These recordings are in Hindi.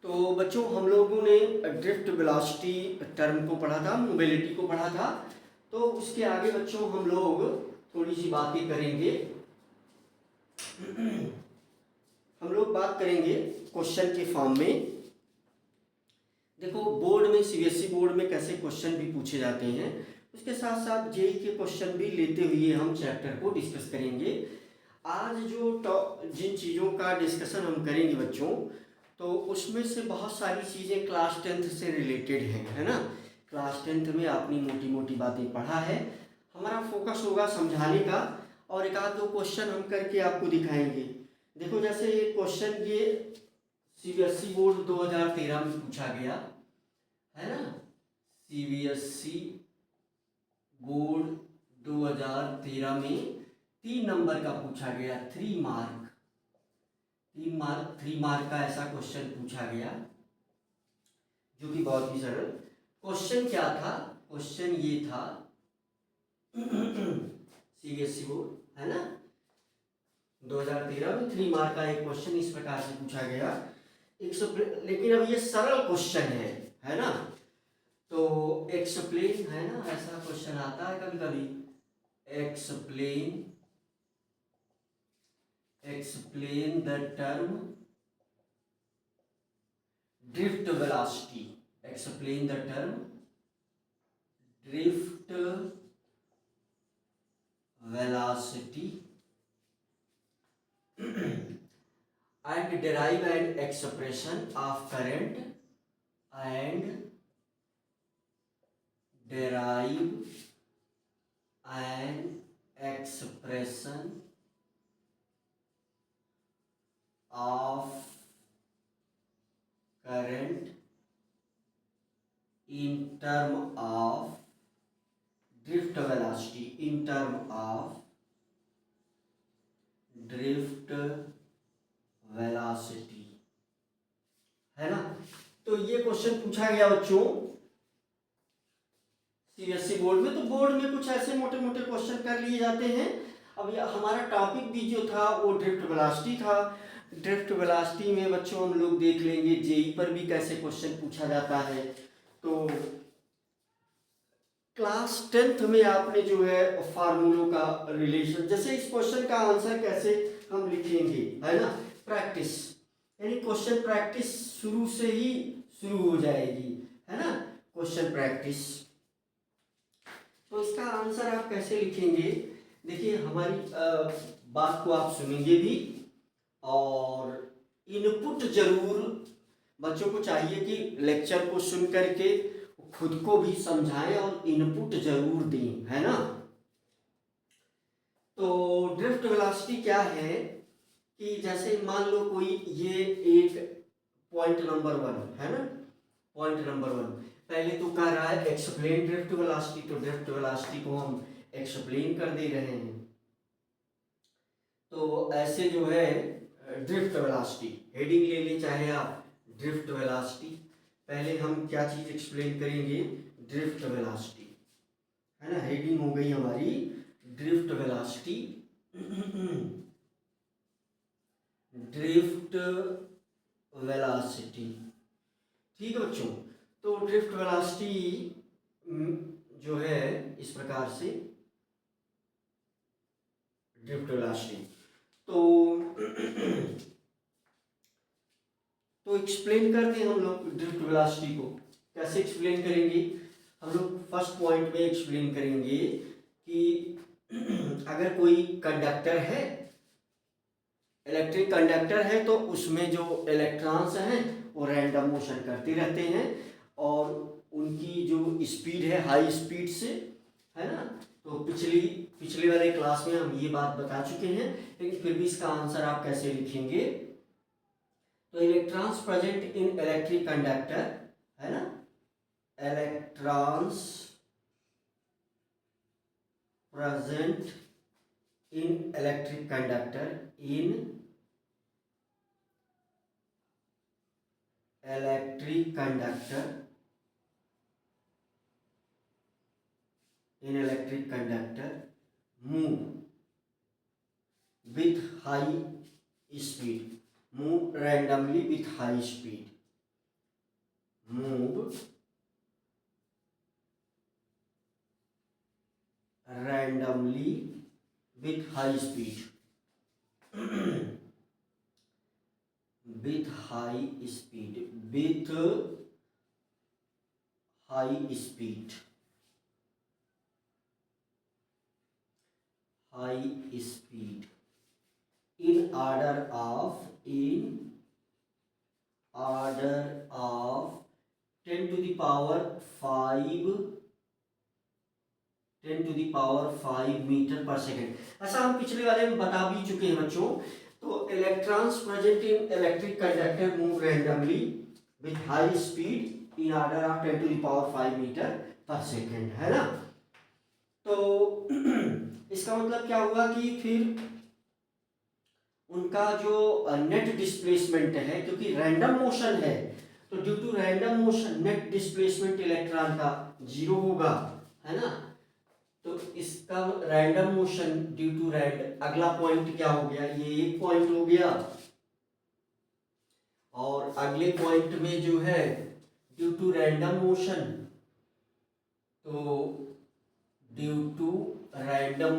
तो बच्चों हम लोगों ने ड्रिफ्ट वेलोसिटी टर्म को पढ़ा था, मोबिलिटी को पढ़ा था। तो उसके आगे बच्चों हम लोग थोड़ी सी बातें करेंगे। हम लोग बात करेंगे क्वेश्चन के फॉर्म में। देखो बोर्ड में, सीबीएसई बोर्ड में कैसे क्वेश्चन भी पूछे जाते हैं, उसके साथ साथ जेई के क्वेश्चन भी लेते हुए हम चैप्टर को डिस्कस करेंगे। आज जो जिन चीज़ों का डिस्कशन हम करेंगे बच्चों, तो उसमें से बहुत सारी चीज़ें क्लास 10th से रिलेटेड हैं, है ना। क्लास 10th में आपने मोटी मोटी बातें पढ़ा है। हमारा फोकस होगा समझाने का, और एक आध दो क्वेश्चन हम करके आपको दिखाएंगे। देखो जैसे ये क्वेश्चन ये सीबीएसई बोर्ड 2013 में पूछा गया है ना। सीबीएसई बोर्ड 2013 में 3 नंबर का पूछा गया, 3 मार्क का ऐसा क्वेश्चन पूछा गया, जो कि बहुत ही सरल क्वेश्चन। क्या था क्वेश्चन? ये था सीबीएसई बोर्ड है ना 2013 में 3 मार्क का एक क्वेश्चन इस प्रकार से पूछा गया। लेकिन अब ये सरल क्वेश्चन है ना। तो एक्सप्लेन है ना, ऐसा क्वेश्चन आता है कभी कभी। Explain the term drift velocity. Explain the term drift velocity and derive an expression of current and derive an expression of current in term of drift velocity, in term of drift velocity, है ना। तो ये क्वेश्चन पूछा गया बच्चों सीबीएसई बोर्ड में। तो बोर्ड में कुछ ऐसे मोटे मोटे क्वेश्चन कर लिए जाते हैं। अब ये हमारा टॉपिक भी जो था वो ड्रिफ्ट वेलोसिटी था। ड्रिफ्ट वेलोसिटी में बच्चों हम लोग देख लेंगे जेई पर भी कैसे क्वेश्चन पूछा जाता है। तो क्लास 10th में आपने जो है फार्मूलों का रिलेशन, जैसे इस क्वेश्चन का आंसर कैसे हम लिखेंगे, है ना। प्रैक्टिस, यानी क्वेश्चन प्रैक्टिस शुरू से ही शुरू हो जाएगी, है ना। क्वेश्चन प्रैक्टिस, तो इसका आंसर आप कैसे लिखेंगे? देखिए हमारी बात को आप सुनेंगे भी, और इनपुट जरूर बच्चों को चाहिए कि लेक्चर को सुन करके खुद को भी समझाएं और इनपुट जरूर दें, है ना। तो ड्रिफ्ट वेलोसिटी क्या है कि जैसे मान लो कोई ये एक पॉइंट नंबर 1 है ना, पॉइंट नंबर 1 पहले तो कह रहा है एक्सप्लेन ड्रिफ्ट वेलोसिटी, तो ड्रिफ्ट वेलोसिटी को हम एक्सप्लेन कर दे रहे हैं। तो ऐसे जो है ड्रिफ्ट वेलोसिटी हेडिंग ले लें चाहे आप, ड्रिफ्ट वेलोसिटी। पहले हम क्या चीज एक्सप्लेन करेंगे? ड्रिफ्ट वेलोसिटी, है ना। हेडिंग हो गई हमारी ड्रिफ्ट वेलोसिटी। ड्रिफ्ट वेलोसिटी, ठीक है बच्चों। तो ड्रिफ्ट वेलोसिटी जो है इस प्रकार से ड्रिफ्ट वेलोसिटी। तो एक्सप्लेन करते हैं हम लोग ड्रिफ्ट वेलोसिटी को। कैसे एक्सप्लेन करेंगे? हम लोग फर्स्ट पॉइंट में एक्सप्लेन करेंगे कि अगर कोई कंडक्टर है, इलेक्ट्रिक कंडक्टर है, तो उसमें जो इलेक्ट्रॉन्स हैं वो रैंडम मोशन करते रहते हैं, और उनकी जो स्पीड है हाई स्पीड से, है ना। तो पिछले वाले क्लास में हम ये बात बता चुके हैं, लेकिन फिर भी इसका आंसर आप कैसे लिखेंगे? तो electrons present in electric conductor, है ना, electrons present in electric conductor, in electric conductor, in electric conductor move with high speed, move randomly with high speed, move randomly with high speed with high speed with high speed high speed in order of 10 to the power 5 metre per second. ऐसा हम पिछले वाले में बता भी चुके हैं बच्चों। तो electrons present in electric conductor move randomly with high speed in order of 10 to the power 5 metre per second, है ना। तो इसका मतलब क्या हुआ कि फिर उनका जो नेट डिस्प्लेसमेंट है, क्योंकि रैंडम मोशन है, तो due to random motion net displacement electron का 0 होगा, है ना। तो इसका रैंडम मोशन ड्यू टू अगला पॉइंट क्या हो गया, ये एक पॉइंट हो गया, और अगले पॉइंट में जो है ड्यू टू रैंडम मोशन, तो due to random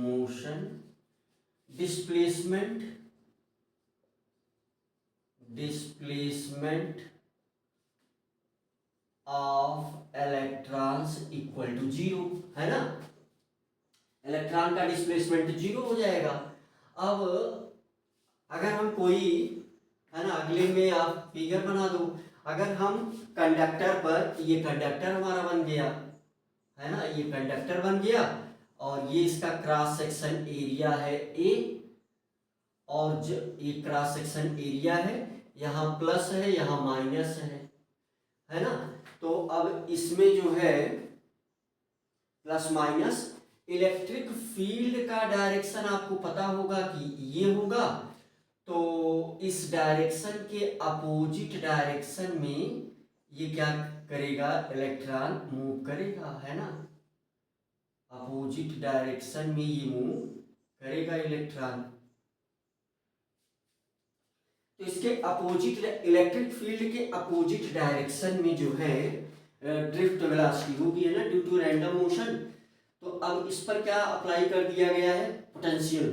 motion displacement of electrons equal to 0, है ना। इलेक्ट्रॉन का डिस्प्लेसमेंट 0 हो जाएगा। अब अगर हम कोई, है ना, अगले में आप फिगर बना दो, अगर हम कंडक्टर पर, ये कंडक्टर हमारा बन गया, है ना, ये कंडक्टर बन गया, और ये इसका क्रॉस सेक्शन एरिया है ए, और जो ये क्रॉस सेक्शन एरिया है, यहाँ प्लस है यहाँ माइनस है ना। तो अब इसमें जो है प्लस माइनस, इलेक्ट्रिक फील्ड का डायरेक्शन आपको पता होगा कि ये होगा, तो इस डायरेक्शन के अपोजिट डायरेक्शन में ये क्या करेगा, इलेक्ट्रॉन मूव करेगा, है ना। अपोजिट डायरेक्शन में ये मूव करेगा इलेक्ट्रॉन। तो इसके अपोजिट, इलेक्ट्रिक फील्ड के अपोजिट डायरेक्शन में जो है ड्रिफ्ट वेलोसिटी होगी, है ना, ड्यू टू रैंडम मोशन। तो अब इस पर क्या अप्लाई कर दिया गया है, पोटेंशियल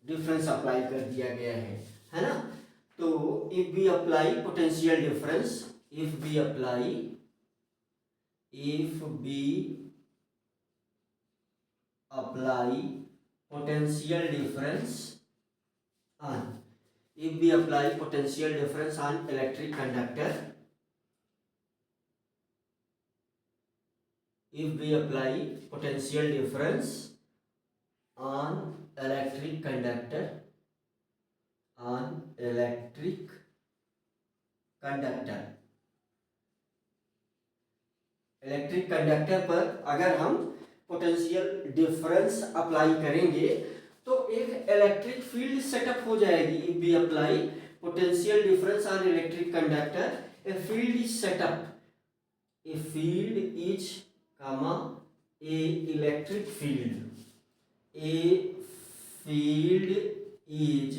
डिफरेंस अप्लाई कर दिया गया है ना। तो if we apply potential difference, if we apply potential difference on electric conductor, if we apply potential difference on electric conductor electric conductor पर अगर हम पोटेंशियल डिफरेंस अप्लाई करेंगे तो एक इलेक्ट्रिक फील्ड सेटअप हो जाएगी। If we apply potential difference on electric conductor, a field is set up, a field is comma a electric field, a field is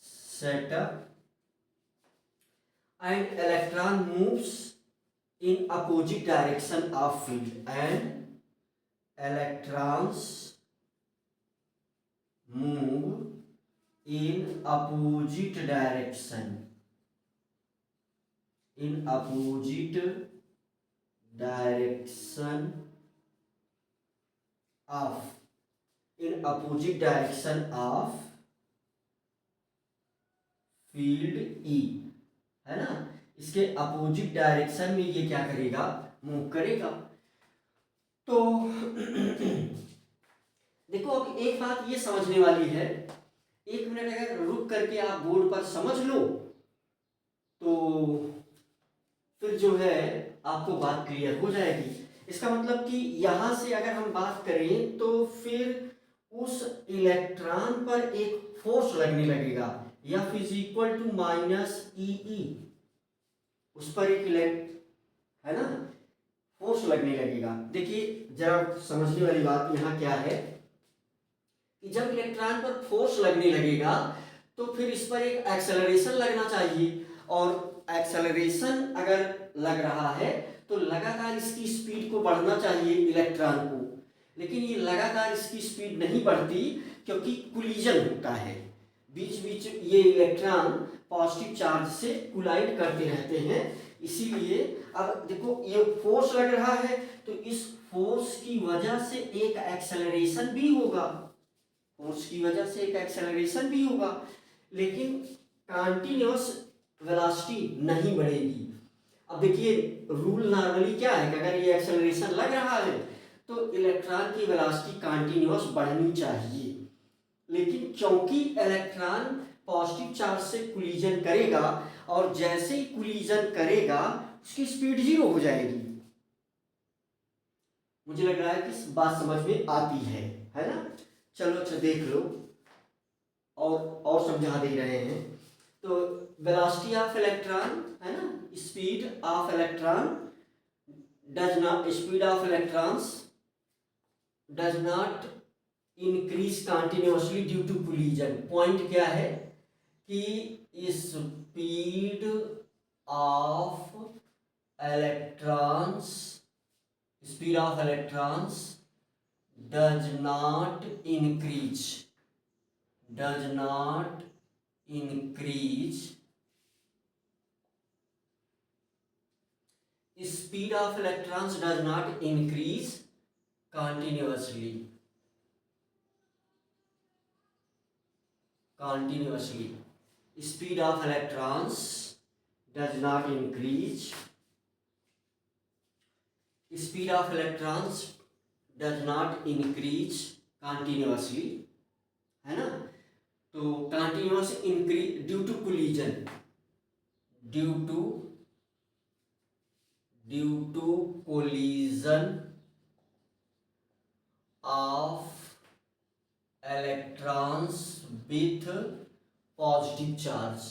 set up and electron moves in opposite direction of field, and electrons move in opposite direction of field E, है ना। इसके अपोजिट डायरेक्शन में ये क्या करेगा, मूव करेगा। तो देखो अब एक बात ये समझने वाली है, एक मिनट अगर रुक करके आप बोर्ड पर समझ लो तो फिर जो है आपको बात क्लियर हो जाएगी। इसका मतलब कि यहां से अगर हम बात करें तो फिर उस इलेक्ट्रॉन पर एक फोर्स लगने लगेगा, F is equal to minus e, उस पर एक है ना फोर्स लगने लगेगा। देखिए जरा समझने वाली बात यहाँ क्या है कि जब इलेक्ट्रॉन पर फोर्स लगने लगेगा तो फिर इस पर एक एक्सेलरेशन लगना चाहिए, और एक्सेलरेशन अगर लग रहा है तो लगातार इसकी स्पीड को बढ़ना चाहिए इलेक्ट्रॉन को, लेकिन ये लगातार इसकी स्पीड नहीं बढ़ती क्योंकि कोलिजन होता है, बीच बीच ये इलेक्ट्रॉन पॉजिटिव चार्ज से कोलाइड करते रहते हैं, इसीलिए अब देखो ये फोर्स लग रहा है तो इस फोर्स की वजह से एक एक्सेलरेशन भी होगा, फोर्स की वजह से एक एक्सेलरेशन भी होगा, लेकिन कंटीन्यूअस वेलोसिटी नहीं बढ़ेगी। अब देखिए रूल नॉर्मली क्या है कि अगर ये एक्सेलरेशन लग रहा है तो इलेक्ट्रॉन की वेलोसिटी कंटीन्यूअस बढ़नी चाहिए, लेकिन क्योंकि इलेक्ट्रॉन पॉजिटिव चार्ज से कोलिजन करेगा और जैसे ही कोलिजन करेगा उसकी स्पीड 0 हो जाएगी। मुझे लग रहा है कि बात समझ में आती है ना। चलो अच्छा देख लो और समझा दे रहे हैं। तो वेलोसिटी ऑफ इलेक्ट्रॉन है ना, speed of electron does not, speed of electrons does not increase continuously due to collision. Point क्या है कि speed of electrons, speed of electrons does not increase speed of electrons does not increase continuously speed of electrons does not increase, speed of electrons does not increase continuously, है ना। तो continuous increase due to collision, due to collision of electrons with positive charge,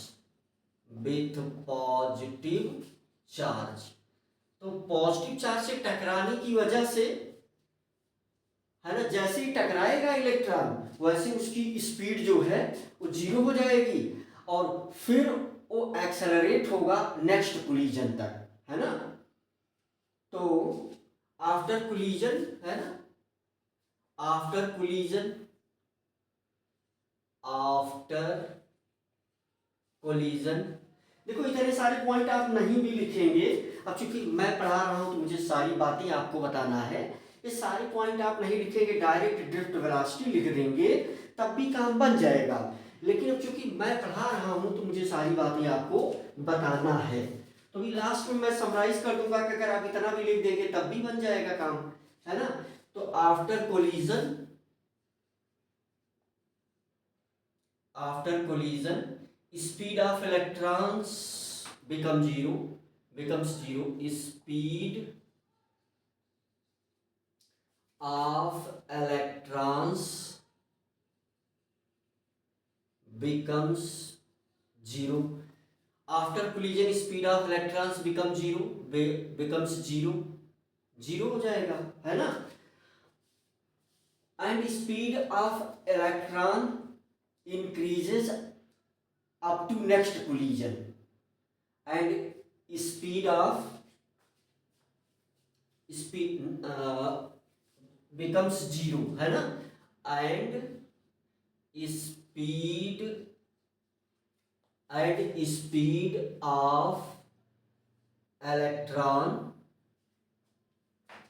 तो पॉजिटिव चार्ज से टकराने की वजह से है ना, जैसे ही टकराएगा इलेक्ट्रॉन वैसे उसकी स्पीड जो है वो 0 हो जाएगी और फिर वो एक्सेलरेट होगा नेक्स्ट कोलिजन तक, है ना। तो आफ्टर कोलिजन है ना, आफ्टर कोलिजन देखो इतने सारे पॉइंट आप नहीं भी लिखेंगे, अब चूंकि मैं पढ़ा रहा हूं तो मुझे सारी बातें आपको बताना है, ये सारे पॉइंट आप नहीं लिखेंगे, डायरेक्ट ड्रिफ्ट वेलोसिटी लिख देंगे तब भी काम बन जाएगा, लेकिन अब चूंकि मैं पढ़ा रहा हूं तो मुझे सारी बातें आपको बताना है, तो भी लास्ट में मैं समराइज कर दूंगा कि अगर आप इतना भी लिख देंगे तब भी बन जाएगा काम, है ना। तो after collision speed of electrons becomes zero, speed of electrons becomes zero. After collision speed of electrons becomes zero हो जाएगा, है ना। And speed of electron increases up to next collision, and speed becomes zero, है ना। and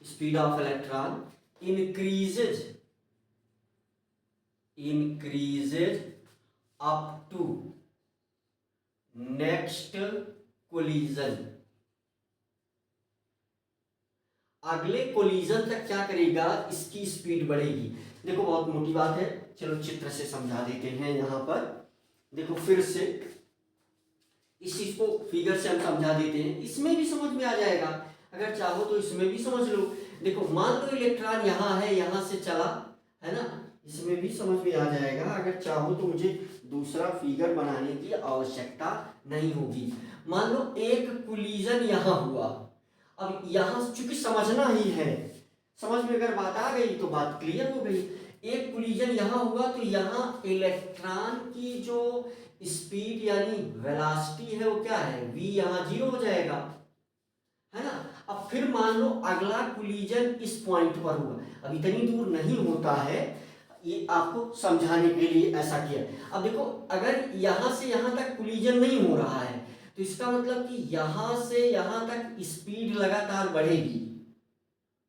speed of electron increases up to next collision. अगले कोलिजन तक क्या करेगा, इसकी स्पीड बढ़ेगी। देखो बहुत मोटी बात है, चलो चित्र से समझा देते हैं। यहाँ पर देखो फिर से इस चीज को फिगर से हम समझा देते हैं, इसमें भी समझ में आ जाएगा, अगर चाहो तो इसमें भी समझ लो। देखो मान लो इलेक्ट्रॉन यहाँ है, यहाँ से चला, है ना, इसमें भी समझ में आ जाएगा। अगर चाहो तो मुझे दूसरा फिगर बनाने की आवश्यकता नहीं होगी। मान लो एक कोलिजन यहाँ हुआ, अब यहाँ चूंकि समझना ही है, समझ में अगर बात आ गई तो बात क्लियर हो गई। एक कोलिजन यहाँ हुआ तो यहाँ इलेक्ट्रॉन की जो स्पीड यानी वेलोसिटी है वो क्या है, v, यहाँ 0 हो जाएगा, है ना। अब फिर मान लो अगला कोलिजन इस पॉइंट पर हुआ, अब इतनी दूर नहीं होता है, ये आपको समझाने के लिए ऐसा किया। अब देखो अगर यहाँ से यहाँ तक कोलिजन नहीं हो रहा है तो इसका मतलब कि यहाँ से यहाँ तक स्पीड लगातार बढ़ेगी,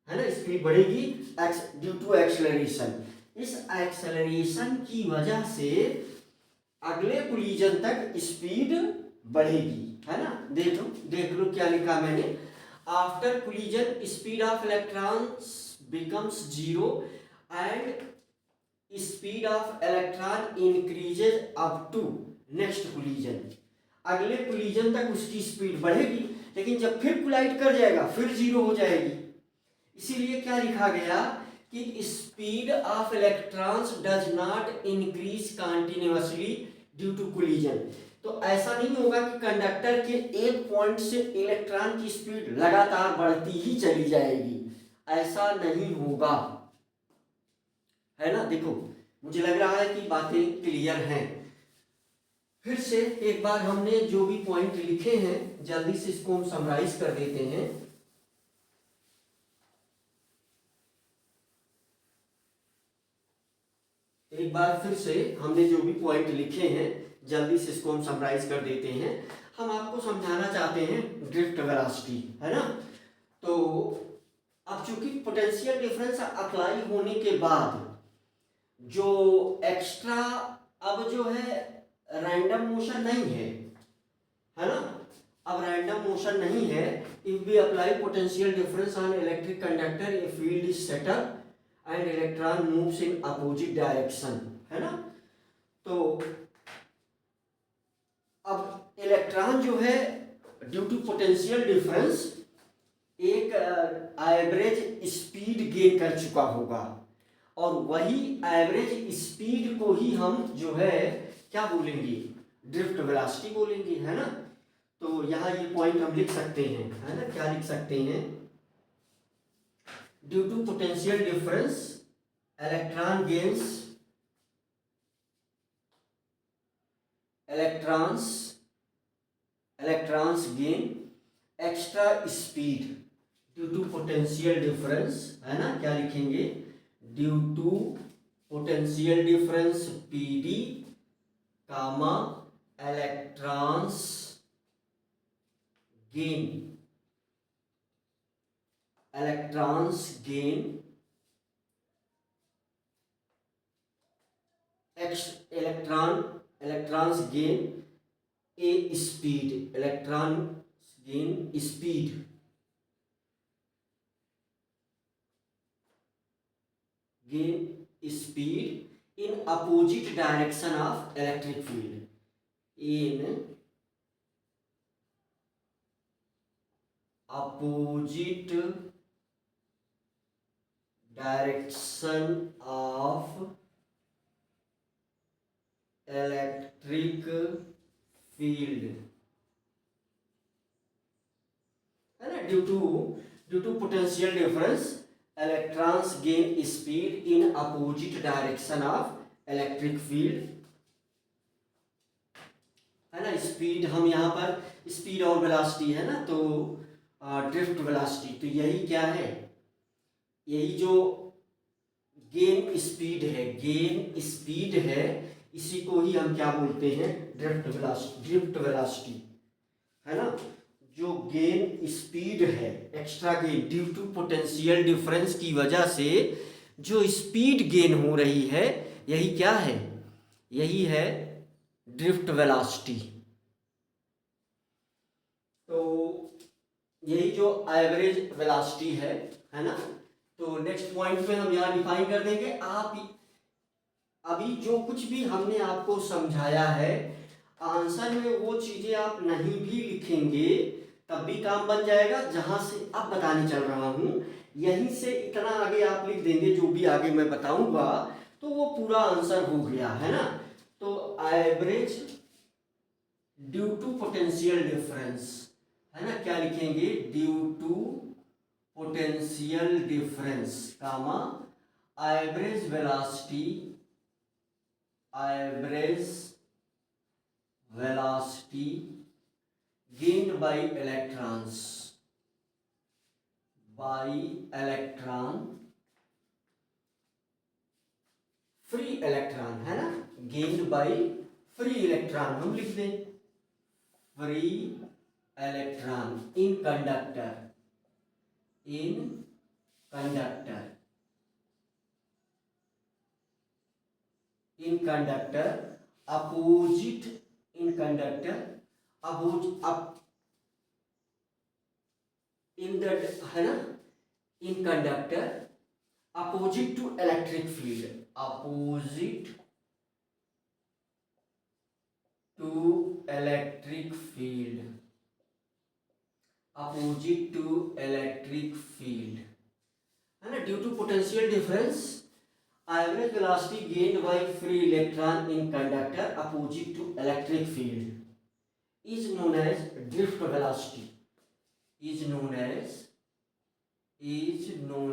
है ना, स्पीड बढ़ेगी ड्यू टू एक्सेलरेशन। इस एक्सेलरेशन की वजह से अगले कोलिजन तक स्पीड बढ़ेगी, है ना। देख लो क्या लिखा मैंने, after collision speed of electrons becomes 0 and speed of electron increases up to next collision. अगले कोलिजन तक उसकी स्पीड बढ़ेगी, लेकिन जब फिर कोलाइड कर जाएगा फिर 0 हो जाएगी। इसीलिए क्या लिखा गया कि speed of electrons does not increase continuously due to collision. तो ऐसा नहीं होगा कि कंडक्टर के एक पॉइंट से इलेक्ट्रॉन की स्पीड लगातार बढ़ती ही चली जाएगी, ऐसा नहीं होगा, है ना। देखो मुझे लग रहा है कि बातें क्लियर हैं। फिर से एक बार हमने जो भी पॉइंट लिखे हैं जल्दी से इसको हम समराइज कर देते हैं। एक बार फिर से हमने जो भी पॉइंट लिखे हैं जल्दी से इसको हम समराइज कर देते हैं। हम आपको समझाना चाहते हैं ड्रिफ्ट वेलोसिटी, है ना। तो अब चूंकि पोटेंशियल डिफरेंस अप्लाई होने के बाद जो एक्स्ट्रा अब जो है रैंडम मोशन नहीं है ना, अब रैंडम मोशन नहीं है। If we apply potential difference on electric conductor a field is set up and electron moves in opposite direction, है ना। तो अब इलेक्ट्रॉन जो है ड्यू टू पोटेंशियल डिफरेंस एक एवरेज स्पीड गेन कर चुका होगा, और वही एवरेज स्पीड को ही हम जो है क्या बोलेंगे, ड्रिफ्ट वेलोसिटी बोलेंगे, है ना। तो यहाँ ये पॉइंट हम लिख सकते हैं, है ना, क्या लिख सकते हैं, due to potential difference electron gains electrons gain extra speed due to potential difference, है ना। क्या लिखेंगे, due to potential difference PD comma electrons gain electrons gain a speed, electrons gain speed in opposite direction of electric field, in opposite direction of electric field, है ना। Due to potential difference electrons gain speed in opposite direction of electric field, है ना। स्पीड हम यहाँ पर स्पीड और वेलोसिटी है ना, तो ड्रिफ्ट वेलोसिटी, तो यही क्या है, यही जो गेन स्पीड है, इसी को ही हम क्या बोलते हैं, ड्रिफ्ट वेलोसिटी, है ना। जो गेन स्पीड है, extra gain due to potential difference की वजह से जो स्पीड गेन हो रही है, यही क्या है, यही है ड्रिफ्ट वेलोसिटी। तो यही जो एवरेज वेलोसिटी है ना। तो नेक्स्ट पॉइंट में हम यहाँ डिफाइन कर देंगे। आप अभी जो कुछ भी हमने आपको समझाया है, आंसर में वो चीजें आप नहीं भी लिखेंगे तब भी काम बन जाएगा। जहां से अब बताने चल रहा हूं, यहीं से इतना आगे आप लिख देंगे, जो भी आगे मैं बताऊंगा, तो वो पूरा आंसर हो गया, है ना। तो average due to potential difference, है ना, क्या लिखेंगे, due to potential difference comma average velocity gained by electrons free electron है ना, गेन्ड बाय फ्री इलेक्ट्रॉन हम लिख दें, free electron in conductor opposite in conductor in that है ना, in conductor opposite to electric field, opposite to electric field है ना, due to potential difference average velocity gained by free electron in conductor opposite to electric field is known as drift velocity, is known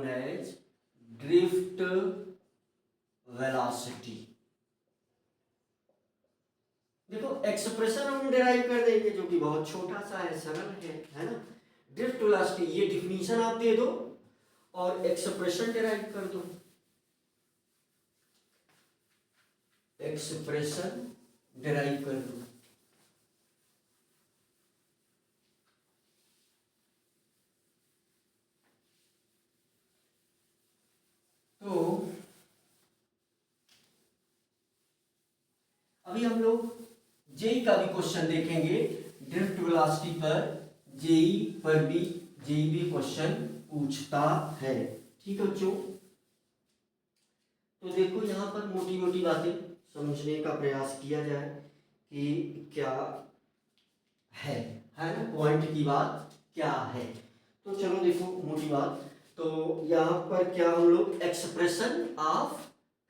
as drift velocity। देखो एक्सप्रेशन हम डिराइव कर देंगे जो कि बहुत छोटा सा है, सरल है ना। ड्रिफ्ट वेलोसिटी ये डिफिनीशन आप दे दो और एक्सप्रेशन डिराइव कर दो, एक्सप्रेशन डिराइव कर दो। तो अभी हम लोग जेई का भी क्वेश्चन देखेंगे, ड्रिफ्ट वेलोसिटी पर जेई भी क्वेश्चन पूछता है, ठीक है बच्चों। तो देखो यहाँ पर मोटी मोटी बातें समझने का प्रयास किया जाए कि क्या है ना, पॉइंट की बात क्या है। तो चलो देखो मोटी बात, तो यहाँ पर क्या हम लोग expression of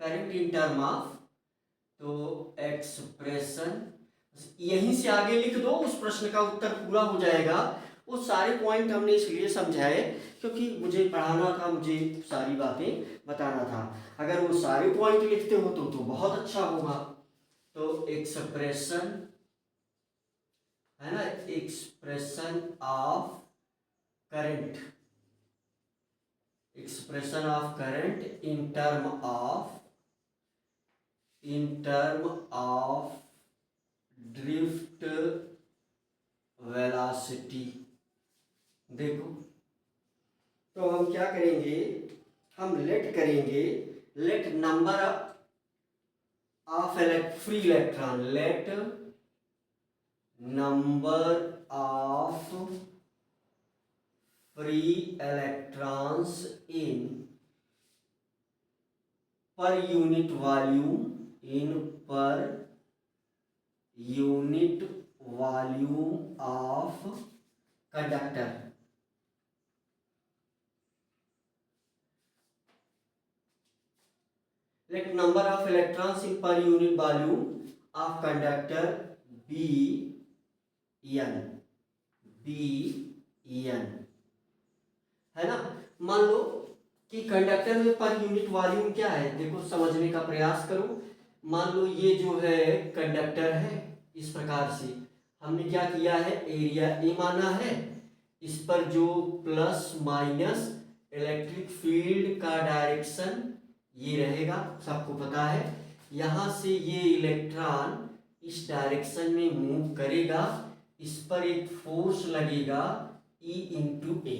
current in term of, तो एक्सप्रेशन यहीं से आगे लिख दो, उस प्रश्न का उत्तर पूरा हो जाएगा। वो सारे पॉइंट हमने इसलिए समझाए क्योंकि मुझे पढ़ाना था, मुझे सारी बातें बताना था। अगर वो सारे पॉइंट लिखते हो तो बहुत अच्छा होगा। तो एक्सप्रेशन है ना, expression of current in term of drift velocity. देखो तो हम क्या करेंगे, हम let number of free electron, let number of free electrons in per unit volume of conductor. Let number of electrons in per unit volume of conductor be n है ना। मान लो कि कंडक्टर में पर यूनिट वॉल्यूम क्या है, देखो समझने का प्रयास करो। मान लो ये जो है कंडक्टर है, इस प्रकार से हमने क्या किया है, एरिया ए माना है, इस पर जो प्लस माइनस इलेक्ट्रिक फील्ड का डायरेक्शन ये रहेगा, सबको पता है। यहाँ से ये इलेक्ट्रॉन इस डायरेक्शन में मूव करेगा, इस पर एक फोर्स लगेगा E इंटू ए।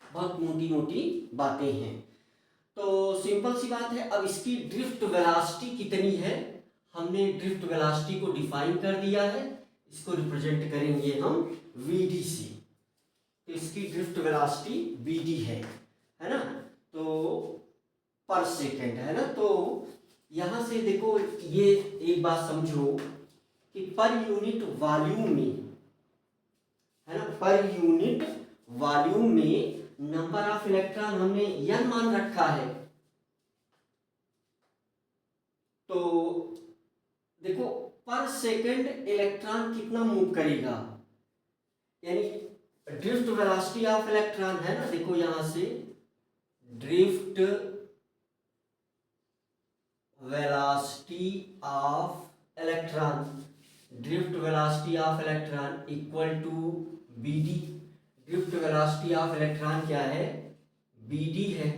बहुत मोटी मोटी बातें हैं, तो सिंपल सी बात है। अब इसकी ड्रिफ्ट वेलोसिटी कितनी है, हमने ड्रिफ्ट वेलोसिटी को डिफाइन कर दिया है, इसको रिप्रेजेंट करेंगे हम Vd से। तो इसकी ड्रिफ्ट वेलोसिटी Vd है ना, तो पर सेकेंड है ना। तो यहां से देखो, ये एक बात समझो कि पर यूनिट वॉल्यूम में है ना, पर यूनिट वॉल्यूम में नंबर ऑफ इलेक्ट्रॉन हमने n मान रखा है। तो देखो पर सेकंड इलेक्ट्रॉन कितना मूव करेगा, यानी ड्रिफ्ट वेलोसिटी ऑफ इलेक्ट्रॉन है ना। देखो यहां से drift velocity of electron, drift velocity of electron equal to b d. Drift velocity of electron क्या है, बी डी है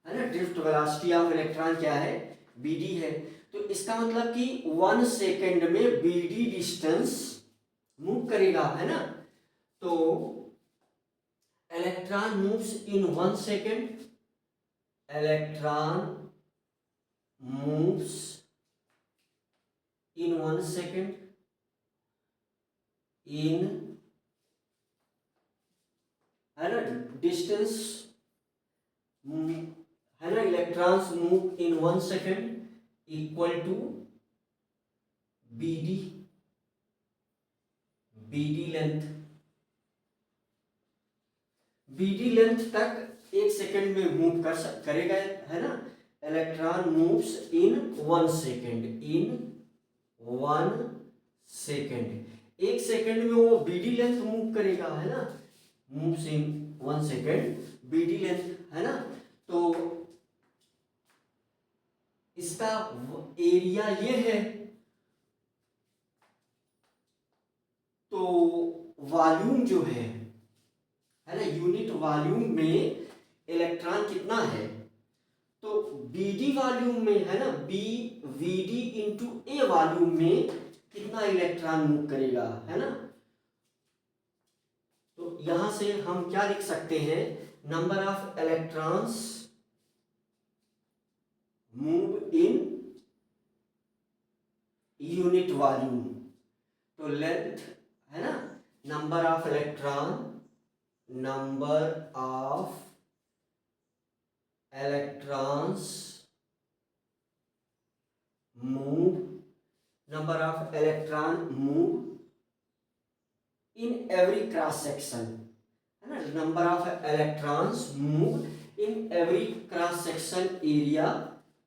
ना। ड्रिफ्ट वेलोसिटी ऑफ इलेक्ट्रॉन क्या है, बी डी है। तो इसका मतलब कि 1 सेकेंड में बी डी डिस्टेंस मूव करेगा, है ना। तो electron moves in 1 second, electron moves in 1 second in, है ना, डिस्टेंस, है ना, electrons move in 1 second equal to b d, b d length. B d length तक 1 सेकेंड में मूव करेगा, है ना। Electron moves in 1 second, in 1 second. 1 second में वो बी डी लेंथ मूव करेगा, है ना, moves in 1 second b d length, है ना। तो इसका एरिया ये है। तो वॉल्यूम जो है ना, यूनिट वॉल्यूम में इलेक्ट्रॉन कितना है, तो बी डी वॉल्यूम में, है ना, b v d into a volume में कितना इलेक्ट्रॉन मूव करेगा, है ना। तो यहां से हम क्या लिख सकते हैं, number of electrons move in unit volume. तो लेंथ, है ना, number of electron, number of electrons move, number of electron move in every cross section, है ना, number of electrons move in every cross section area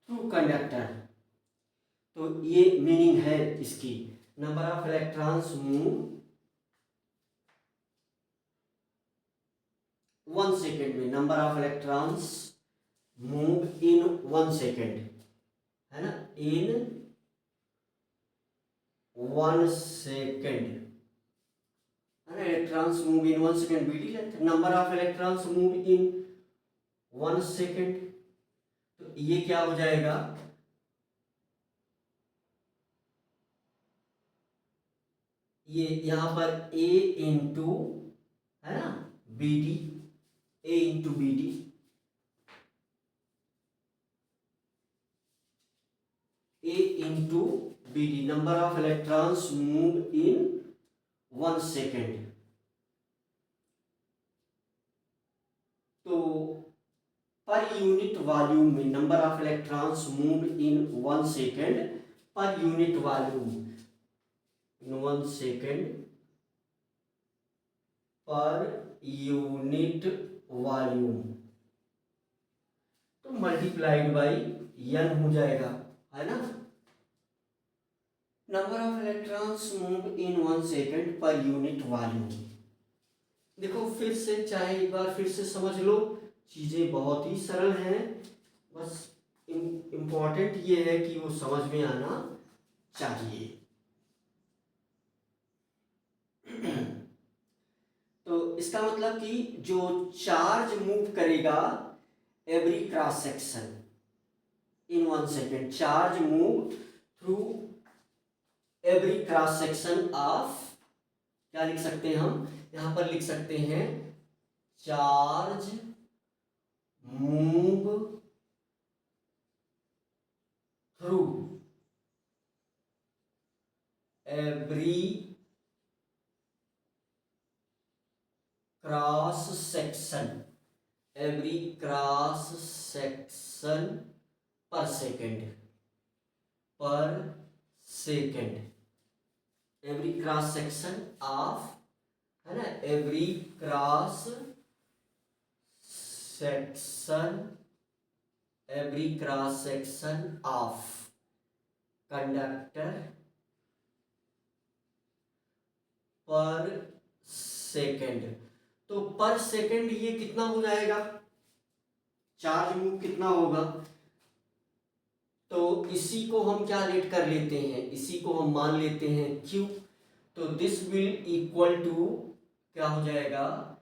through conductor. तो ये मीनिंग है इसकी, number of electrons move 1 second में, number of electrons move in 1 second, है ना, इन 1 सेकेंड, है ना। Electrons move in 1 second b d length, number of electrons move in 1 second. तो ये क्या हो जाएगा, ये यहां पर ए इंटू, है ना, b d, a into b d, a into b d, number of electrons move in 1 second. तो पर यूनिट वॉल्यूम में number of electrons move in 1 second per unit volume, in 1 second per unit volume, तो मल्टीप्लाइड बाई n हो जाएगा, है ना। Number of electrons move in 1 second per unit volume. देखो फिर से, चाहे एक बार फिर से समझ लो, चीजें बहुत ही सरल हैं, बस इम्पोर्टेंट ये है कि वो समझ में आना चाहिए। तो इसका मतलब कि जो चार्ज मूव करेगा every cross section in 1 second, charge move through every cross section of, क्या लिख सकते हैं हम, यहां पर लिख सकते हैं charge move through every cross section, every cross section पर सेकेंड, पर second, every cross section of, है ना, every cross section, every cross section of conductor पर सेकेंड। तो पर सेकेंड ये कितना हो जाएगा, चार्ज मूव कितना होगा, तो इसी को हम क्या लेट कर लेते हैं, इसी को हम मान लेते हैं Q। तो दिस विल इक्वल टू क्या हो जाएगा,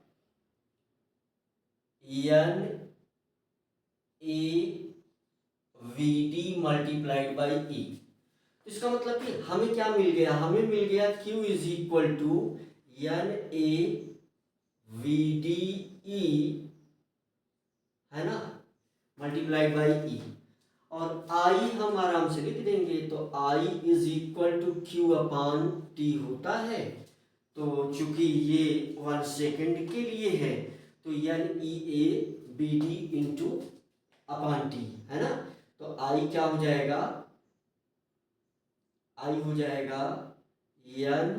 N A V D multiplied by E. तो इसका मतलब कि हमें क्या मिल गया, हमें मिल गया Q is equal to n A V d e, है ना, मल्टीप्लाइड बाई ई। और आई हम आराम से लिख देंगे, तो I is equal to Q upon T होता है। तो चूंकि ये 1 सेकेंड के लिए है तो n e a B D into upon t, है ना। तो आई क्या हो जाएगा, आई हो जाएगा N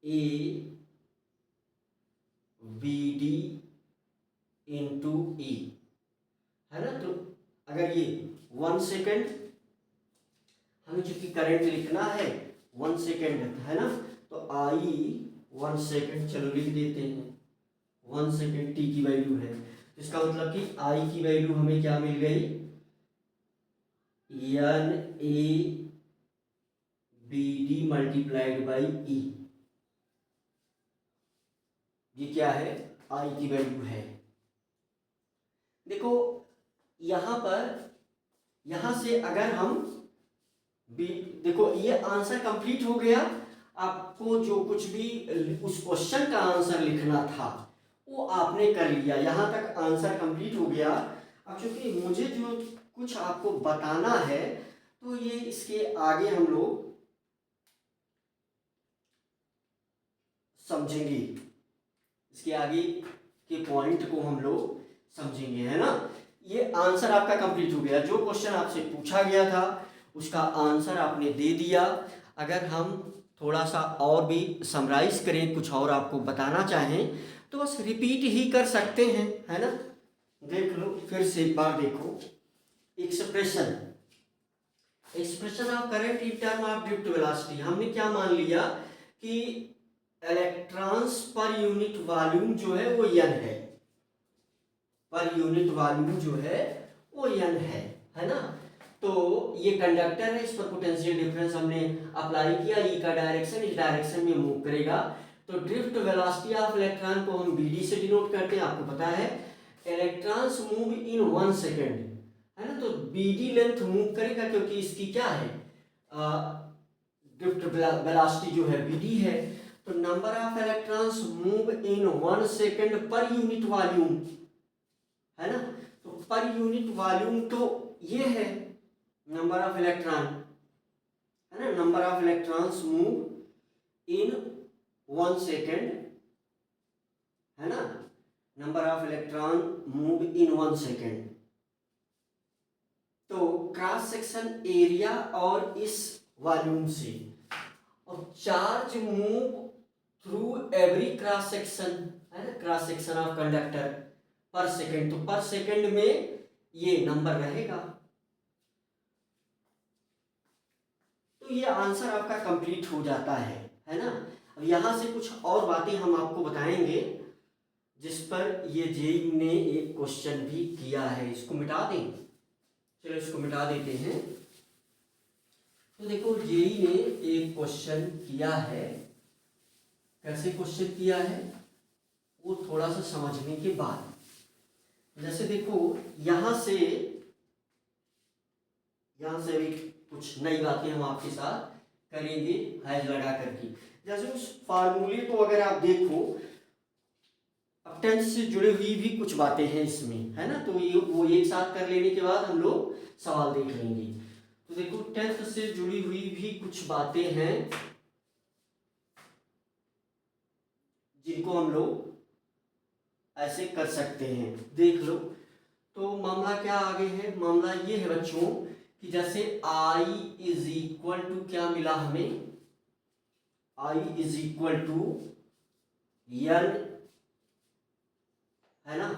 A B D into E, है ना। तो अगर ये 1 सेकेंड, हमें चूंकि करंट लिखना है 1 सेकेंड, है ना, तो आई 1 सेकेंड, चलो लिख देते हैं 1 सेकेंड टी की वैल्यू है। इसका मतलब कि आई की वैल्यू हमें क्या मिल गई, N A B D multiplied by E. ये क्या है, आई की वैल्यू है। देखो यहां पर, यहां से अगर हम देखो ये आंसर कंप्लीट हो गया। आपको जो कुछ भी उस क्वेश्चन का आंसर लिखना था वो आपने कर लिया, यहां तक आंसर कंप्लीट हो गया। अब चूंकि मुझे जो कुछ आपको बताना है तो ये इसके आगे हम लोग समझेंगे, इसके आगे के पॉइंट को हम लोग समझेंगे, है ना। ये आंसर आपका कंप्लीट हो गया, जो क्वेश्चन आपसे पूछा गया था उसका आंसर आपने दे दिया। अगर हम थोड़ा सा और भी समराइज करें, कुछ और आपको बताना चाहें तो बस रिपीट ही कर सकते हैं, है ना। देख लो फिर से एक बार देखो, expression of current in term of drift velocity. हमने क्या मान लिया कि इलेक्ट्रॉन्स पर यूनिट वॉल्यूम जो है वो n है, पर यूनिट वॉल्यूम जो है वो n है ना। तो ये कंडक्टर है, इस पर पोटेंशियल डिफरेंस हमने अप्लाई किया, ई का डायरेक्शन इस डायरेक्शन में मूव करेगा। तो ड्रिफ्ट वेलोसिटी ऑफ इलेक्ट्रॉन को हम bd से डिनोट करते हैं, आपको पता है। इलेक्ट्रॉन्स मूव इन 1 सेकेंड, है ना, तो bd लेंथ मूव करेगा क्योंकि इसकी क्या है, ड्रिफ्ट वेलोसिटी जो है bd है। तो number of electrons move in 1 second per unit volume, है ना। तो पर यूनिट वॉल्यूम तो ये है नंबर ऑफ इलेक्ट्रॉन, है ना, number of electrons move in 1 second, है ना, number of electron move in 1 second. तो क्रॉस सेक्शन एरिया और इस वॉल्यूम से, और charge move through every cross section, है ना, क्रॉस सेक्शन ऑफ कंडक्टर पर सेकेंड। तो पर सेकेंड में ये नंबर रहेगा। तो ये आंसर आपका कंप्लीट हो जाता है ना। अब यहां से कुछ और बातें हम आपको बताएंगे जिस पर ये जेई ने एक क्वेश्चन भी किया है। इसको मिटा दें, चलो इसको मिटा देते हैं। तो देखो जेई ने एक क्वेश्चन किया है, कैसे क्वेश्चन किया है वो थोड़ा सा समझने के बाद, जैसे देखो यहां से भी कुछ नई बातें हम आपके साथ करेंगे हैज लगा करके। जैसे उस फार्मूले को अगर आप देखो, अब टेंस से जुड़ी हुई भी कुछ बातें हैं इसमें, है ना, तो ये वो एक साथ कर लेने के बाद हम लोग सवाल देख लेंगे। तो देखो टेंथ से जुड़ी हुई भी कुछ बातें हैं जिनको हम लोग ऐसे कर सकते हैं, देख लो। तो मामला क्या आगे है, मामला ये है बच्चों कि जैसे I इज इक्वल टू क्या मिला हमें, I is equal to n, है ना,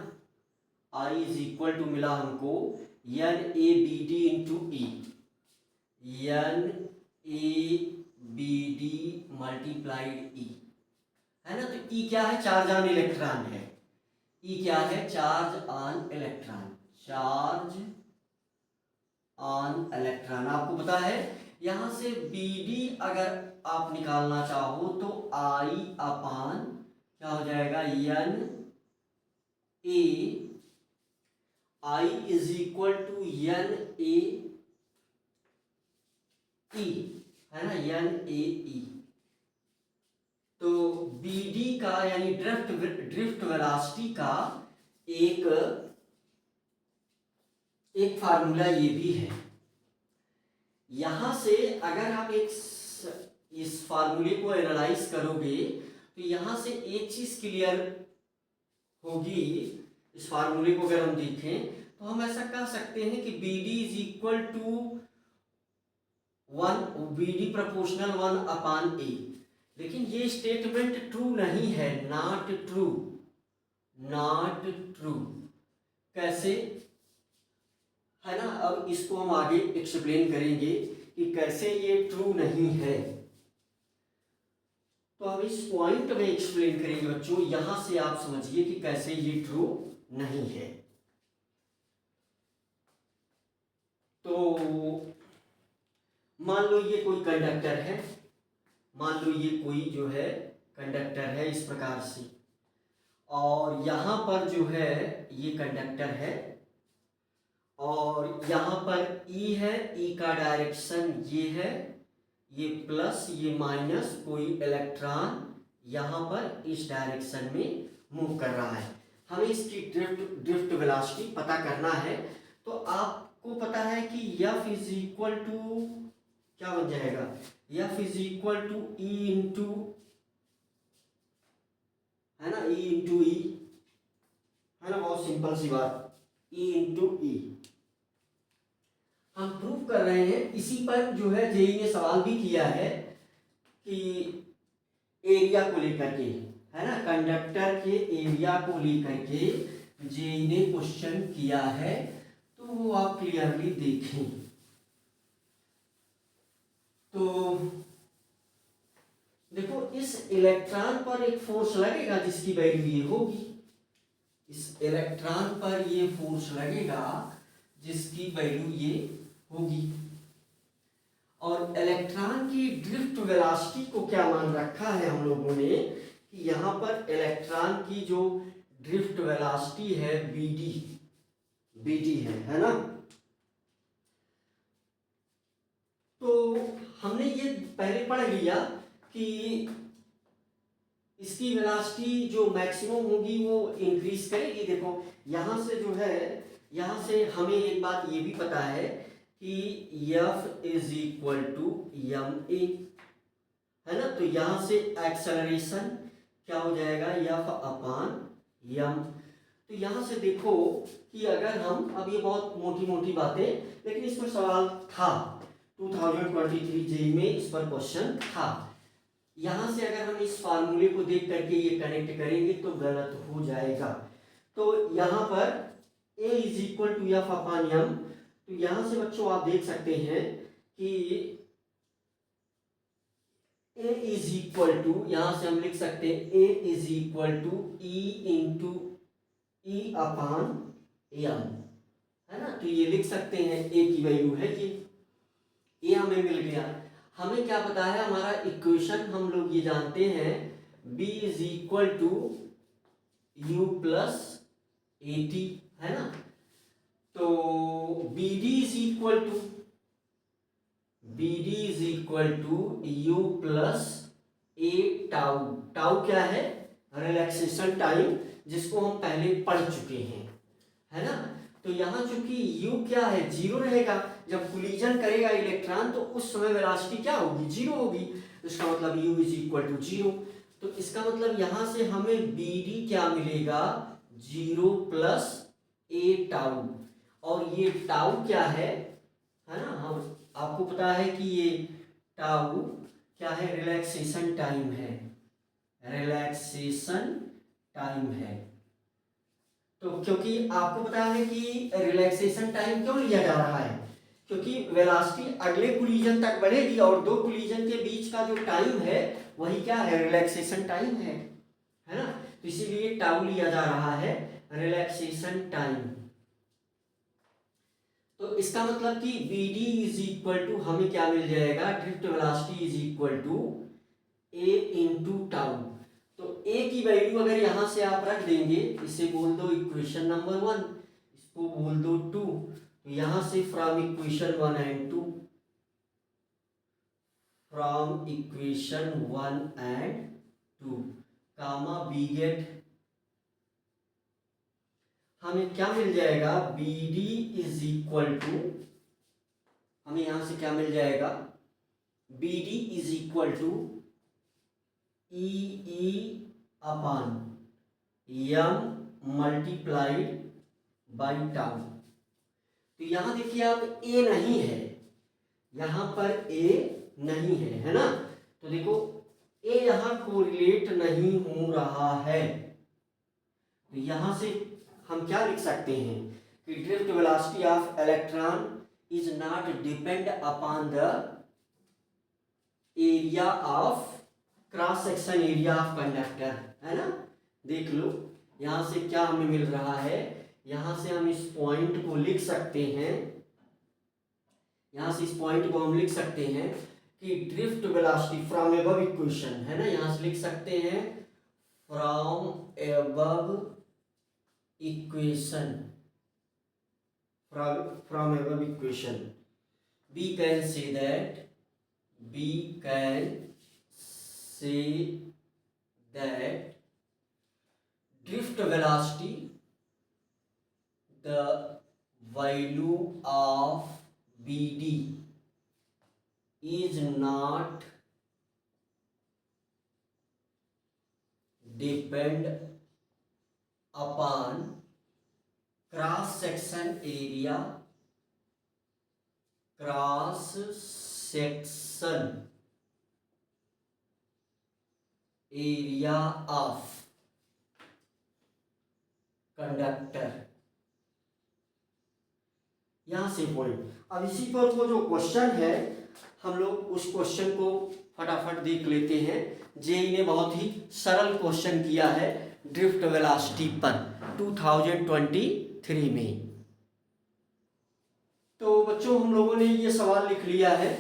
I इज इक्वल टू मिला हमको n a b d into E, n a b d multiplied E, है ना। तो ई क्या है, चार्ज ऑन इलेक्ट्रॉन है। ई क्या है, charge on electron, charge on electron. आपको पता है यहां से BD अगर आप निकालना चाहो तो I अपान क्या हो जाएगा, N A, I is equal to N A E, है ना, N A E। तो BD का यानी ड्रिफ्ट वेलोसिटी का एक फार्मूला ये भी है। यहां से अगर आप इस फार्मूले को एनालाइज करोगे तो यहां से एक चीज क्लियर होगी। इस फार्मूले को अगर हम देखें तो हम ऐसा कह सकते हैं कि BD is equal to 1, BD proportional 1 upon A। लेकिन ये स्टेटमेंट ट्रू नहीं है, नॉट ट्रू, नॉट ट्रू। कैसे, है ना। अब इसको हम आगे एक्सप्लेन करेंगे कि कैसे ये ट्रू नहीं है। तो हम इस पॉइंट में एक्सप्लेन करेंगे बच्चों, यहां से आप समझिए कि कैसे ये ट्रू नहीं है। तो मान लो ये कोई कंडक्टर है, मान लो ये कोई जो है कंडक्टर है इस प्रकार से, और यहां पर जो है ये कंडक्टर है, और यहां पर E है, E का डायरेक्शन ये है, ये प्लस ये माइनस, कोई इलेक्ट्रॉन यहां पर इस डायरेक्शन में मूव कर रहा है। हमें इसकी ड्रिफ्ट वेलोसिटी पता करना है। तो आपको पता है कि F इज इक्वल टू क्या बन जाएगा, F is equal to E into, है ना, E इंटू E, है ना, बहुत सिंपल सी बात, E इंटू E। हम प्रूव कर रहे हैं, इसी पर जो है जेई ने सवाल भी किया है कि एरिया को लेकर के, है ना, कंडक्टर के एरिया को लेकर के जेई ने क्वेश्चन किया है, तो वो आप क्लियरली देखें। तो देखो इस इलेक्ट्रॉन पर एक फोर्स लगेगा जिसकी वैल्यू ये होगी, इस इलेक्ट्रॉन पर ये फोर्स लगेगा जिसकी वैल्यू ये होगी। और इलेक्ट्रॉन की ड्रिफ्ट वेलोसिटी को क्या मान रखा है हम लोगों ने कि यहां पर इलेक्ट्रॉन की जो ड्रिफ्ट वेलोसिटी है BD है ना। तो हमने ये पहले पढ़ लिया कि इसकी वेलोसिटी जो मैक्सिमम होगी वो इंक्रीज करेगी। देखो यहां से जो है, यहां से हमें एक बात ये भी पता है कि F is equal to ma, है ना। तो यहां से एक्सेलरेशन क्या हो जाएगा, F अपान m। तो यहां से देखो कि अगर हम, अब ये बहुत मोटी मोटी बातें, लेकिन इस पर सवाल था 2023 जेईई में, इस पर क्वेश्चन था। यहां से अगर हम इस फार्मूले को देख करके ये कनेक्ट करेंगे तो गलत हो जाएगा। तो यहां पर A is equal to F upon m। तो यहां से बच्चों आप देख सकते हैं कि A इज इक्वल टू, यहां से हम लिख सकते हैं A is equal to E into E upon m, है ना। तो ये लिख सकते हैं, A की वैल्यू है ये हमें मिल गया। हमें क्या पता है, हमारा इक्वेशन हम लोग ये जानते हैं, B is equal to U plus AT, है ना। तो BD is equal to U plus A tau. Tau क्या है, रिलैक्सेशन टाइम, जिसको हम पहले पढ़ चुके हैं, है ना। तो यहाँ चूंकि U क्या है, जीरो रहेगा। जब कोलिजन करेगा इलेक्ट्रॉन तो उस समय वेलोसिटी क्या होगी, जीरो होगी। तो इसका मतलब U is equal to zero. तो इसका मतलब यहाँ से हमें BD क्या मिलेगा, जीरो प्लस A टाउ। और ये टाउ क्या है ना, हम आपको पता है कि ये टाउ क्या है, रिलैक्सेशन टाइम है, रिलैक्सेशन टाइम है। तो क्योंकि आपको पता है कि रिलैक्सेशन टाइम क्यों लिया जा रहा है, क्योंकि वेलोसिटी अगले कोलिजन तक बढ़ेगी और दो कोलिजन के बीच का जो टाइम है वही क्या है, रिलैक्सेशन टाइम है ना। तो इसीलिए टाउ लिया जा रहा है, रिलैक्सेशन टाइम। तो इसका मतलब कि b d is equal to हमें क्या मिल जाएगा, drift velocity is equal to a into tau. तो ए की वैल्यू अगर यहां से आप रख देंगे, इसे बोल दो इक्वेशन नंबर 1, इसको बोल दो 2, तो यहां से from equation 1 and 2, from equation 1 and 2 comma we get हमें क्या मिल जाएगा, b d is equal to, हमें यहां से क्या मिल जाएगा, b d is equal to e e upon m multiplied by tau. तो यहां देखिए आप ए नहीं है, यहां पर ए नहीं है ना, तो देखो ए यहां कोरिलेट नहीं हो रहा है। तो यहां से हम क्या लिख सकते हैं कि drift velocity of electron is not depend upon the area of cross section area of conductor, है ना। देख लो यहां से क्या हमें मिल रहा है, यहां से हम इस पॉइंट को लिख सकते हैं, यहां से इस पॉइंट को हम लिख सकते हैं कि drift velocity from above equation, है ना, यहां से लिख सकते हैं from above equation, from above equation we can say that drift velocity, the value of BD is not depend upon cross section area of conductor. यहां से पॉइंट, अब इसी पर वो जो क्वेश्चन है हम लोग उस क्वेश्चन को फटाफट देख लेते हैं। जेई ने बहुत ही सरल क्वेश्चन किया है ड्रिफ्ट वेलोसिटी पर 2023 में। तो बच्चों हम लोगों ने ये सवाल लिख लिया है,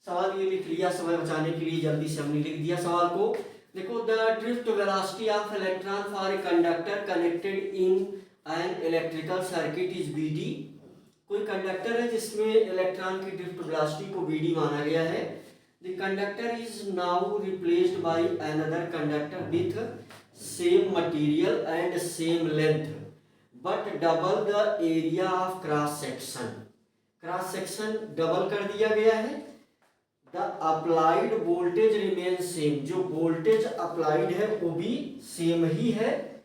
सवाल ये लिख लिया, समय बचाने के लिए जल्दी से हमने लिख दिया सवाल को। देखो the drift velocity of electron for a conductor connected in an electrical circuit is b d. कोई कंडक्टर है जिसमें इलेक्ट्रॉन की ड्रिफ्ट वेलोसिटी को बी डी माना गया है। The conductor is now replaced by another conductor with same material and same length but double the area of cross section. Cross section double कर दिया गया है। The applied voltage remain same, जो वोल्टेज अप्लाइड है वो भी सेम ही है।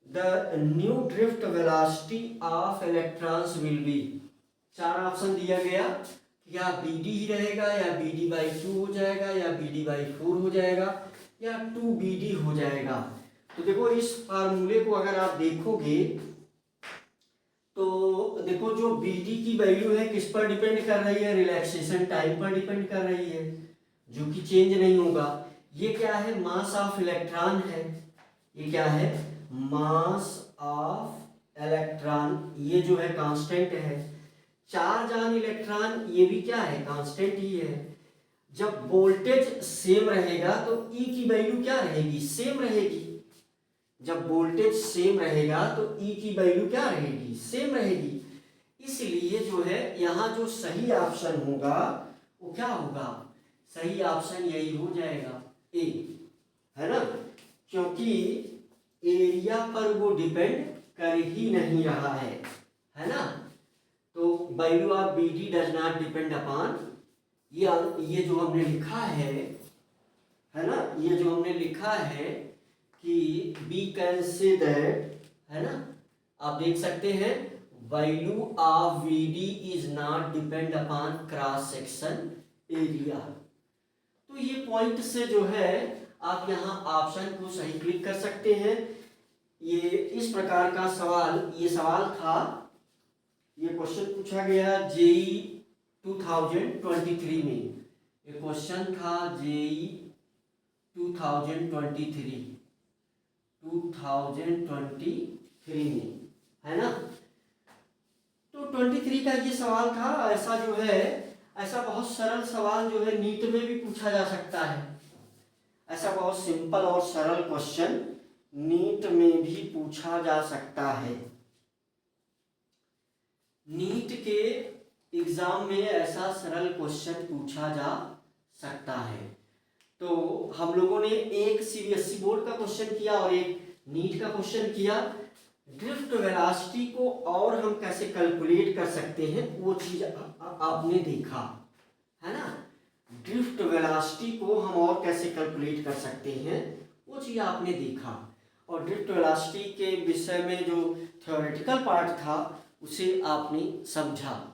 The new drift velocity of electrons will be, चार ऑप्शन दिया गया, या बी डी ही रहेगा, या बी डी बाई 2 हो जाएगा, या बी डी बाई 4 हो जाएगा, या 2 बी डी हो जाएगा। तो देखो इस फार्मूले को अगर आप देखोगे तो देखो जो बी डी की वैल्यू है किस पर डिपेंड कर रही है, रिलैक्सेशन टाइम पर डिपेंड कर रही है, जो कि चेंज नहीं होगा। ये क्या है, मास ऑफ इलेक्ट्रॉन है, ये क्या है, मास ऑफ इलेक्ट्रॉन, ये जो है कांस्टेंट है। चार्ज ऑन इलेक्ट्रॉन ये भी क्या है, कांस्टेंट ही है। जब वोल्टेज सेम रहेगा तो ई की वैल्यू क्या रहेगी, सेम रहेगी। जब वोल्टेज सेम रहेगा तो ई की वैल्यू क्या रहेगी, सेम रहेगी। इसलिए जो है यहाँ जो सही ऑप्शन होगा वो क्या होगा, सही ऑप्शन यही हो जाएगा ए, है ना, क्योंकि एरिया पर वो डिपेंड कर ही नहीं रहा है ना। तो value of b d does not depend upon, ये जो हमने लिखा है ना, ये जो हमने लिखा है कि वी कैन से दैट, है ना, आप देख सकते हैं value of V D is not depend upon cross section area. तो ये पॉइंट से जो है आप यहाँ ऑप्शन को सही क्लिक कर सकते हैं। ये इस प्रकार का सवाल, ये सवाल था, ये क्वेश्चन पूछा गया जेई 2023 में, ये क्वेश्चन था जेई 2023 में, है ना। तो 23 का ये सवाल था। ऐसा जो है, ऐसा बहुत सरल सवाल जो है नीट में भी पूछा जा सकता है। ऐसा बहुत सिंपल और सरल क्वेश्चन नीट में भी पूछा जा सकता है। नीट के एग्जाम में ऐसा सरल क्वेश्चन पूछा जा सकता है। तो हम लोगों ने एक सीबीएसई बोर्ड का क्वेश्चन किया और एक नीट का क्वेश्चन किया। ड्रिफ्ट वेलोसिटी को और हम कैसे कैलकुलेट कर सकते हैं वो चीज आपने देखा है ना। ड्रिफ्ट वेलोसिटी को हम और कैसे कैलकुलेट कर सकते हैं वो चीज आपने देखा। और ड्रिफ्ट वेलोसिटी के विषय में जो थ्योरेटिकल पार्ट था उसे आपने समझा।